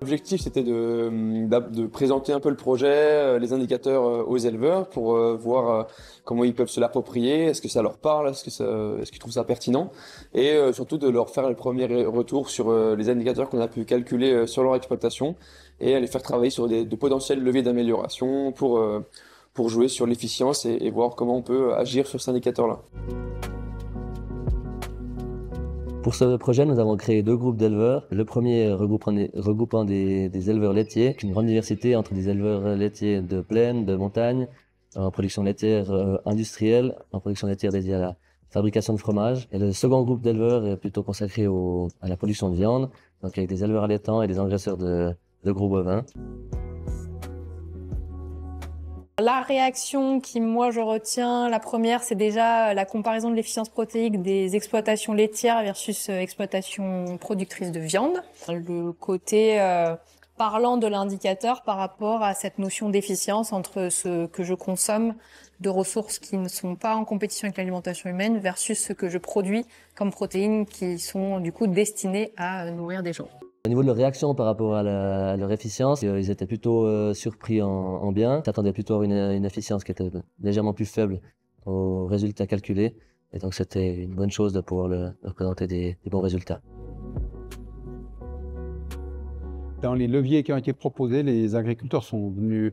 L'objectif, c'était de présenter un peu le projet, les indicateurs aux éleveurs pour voir comment ils peuvent se l'approprier, est-ce que ça leur parle, est-ce qu'ils trouvent ça pertinent, et surtout de leur faire le premier retour sur les indicateurs qu'on a pu calculer sur leur exploitation et les faire travailler sur de potentiels leviers d'amélioration pour jouer sur l'efficience et voir comment on peut agir sur cet indicateur-là. Pour ce projet, nous avons créé 2 groupes d'éleveurs. Le premier regroupant des éleveurs laitiers, une grande diversité entre des éleveurs laitiers de plaine, de montagne, en production laitière industrielle, en production laitière dédiée à la fabrication de fromage. Et le second groupe d'éleveurs est plutôt consacré à la production de viande, donc avec des éleveurs allaitants et des engraisseurs de gros bovins. La réaction qui, moi, je retiens, la première, c'est déjà la comparaison de l'efficience protéique des exploitations laitières versus exploitations productrices de viande. Le côté parlant de l'indicateur par rapport à cette notion d'efficience entre ce que je consomme de ressources qui ne sont pas en compétition avec l'alimentation humaine versus ce que je produis comme protéines qui sont du coup destinées à nourrir des gens. Au niveau de leur réaction par rapport à leur efficience, ils étaient plutôt surpris en bien. Ils s'attendaient plutôt à une efficience qui était légèrement plus faible aux résultats calculés. Et donc c'était une bonne chose de pouvoir leur présenter des bons résultats. Dans les leviers qui ont été proposés, les agriculteurs sont venus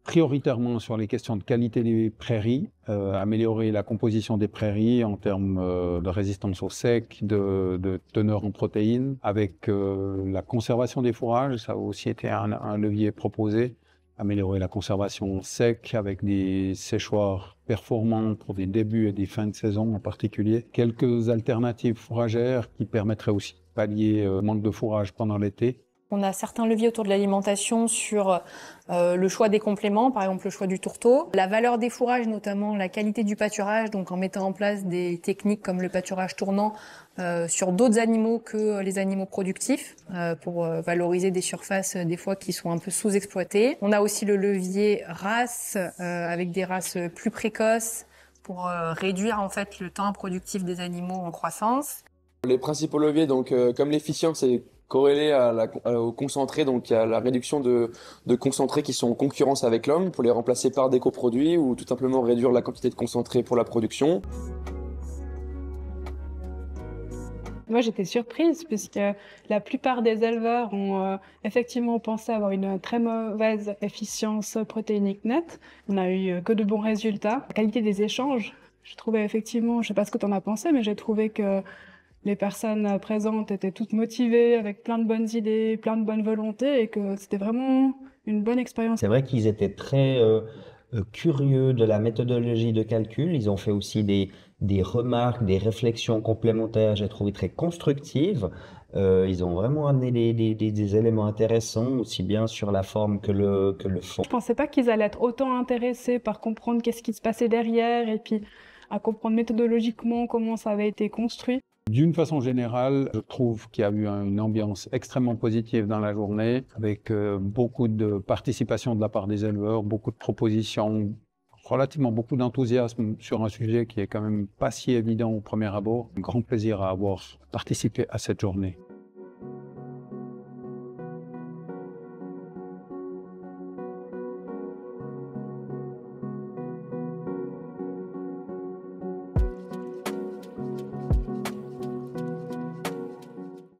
prioritairement sur les questions de qualité des prairies, améliorer la composition des prairies en termes de résistance au sec, de teneur en protéines, avec la conservation des fourrages, ça a aussi été un levier proposé, améliorer la conservation sec avec des séchoirs performants pour des débuts et des fins de saison en particulier. Quelques alternatives fourragères qui permettraient aussi de pallier le manque de fourrage pendant l'été. On a certains leviers autour de l'alimentation sur le choix des compléments, par exemple le choix du tourteau, la valeur des fourrages, notamment la qualité du pâturage, donc en mettant en place des techniques comme le pâturage tournant sur d'autres animaux que les animaux productifs pour valoriser des surfaces des fois qui sont un peu sous-exploitées. On a aussi le levier race avec des races plus précoces pour réduire en fait le temps productif des animaux en croissance. Les principaux leviers, donc comme l'efficience est corrélée au concentré, donc il y a la réduction de concentrés qui sont en concurrence avec l'homme pour les remplacer par des coproduits ou tout simplement réduire la quantité de concentré pour la production. Moi, j'étais surprise puisque la plupart des éleveurs ont effectivement pensé avoir une très mauvaise efficience protéinique nette. On n'a eu que de bons résultats. La qualité des échanges, je trouvais effectivement, je sais pas ce que tu en as pensé, mais j'ai trouvé que les personnes présentes étaient toutes motivées, avec plein de bonnes idées, plein de bonne volonté, et que c'était vraiment une bonne expérience. C'est vrai qu'ils étaient très curieux de la méthodologie de calcul. Ils ont fait aussi des remarques, des réflexions complémentaires, j'ai trouvé très constructives. Ils ont vraiment amené des éléments intéressants, aussi bien sur la forme que le fond. Je pensais pas qu'ils allaient être autant intéressés par comprendre qu'est-ce qui se passait derrière, et puis à comprendre méthodologiquement comment ça avait été construit. D'une façon générale, je trouve qu'il y a eu une ambiance extrêmement positive dans la journée, avec beaucoup de participation de la part des éleveurs, beaucoup de propositions, relativement beaucoup d'enthousiasme sur un sujet qui est quand même pas si évident au premier abord. Un grand plaisir à avoir participé à cette journée.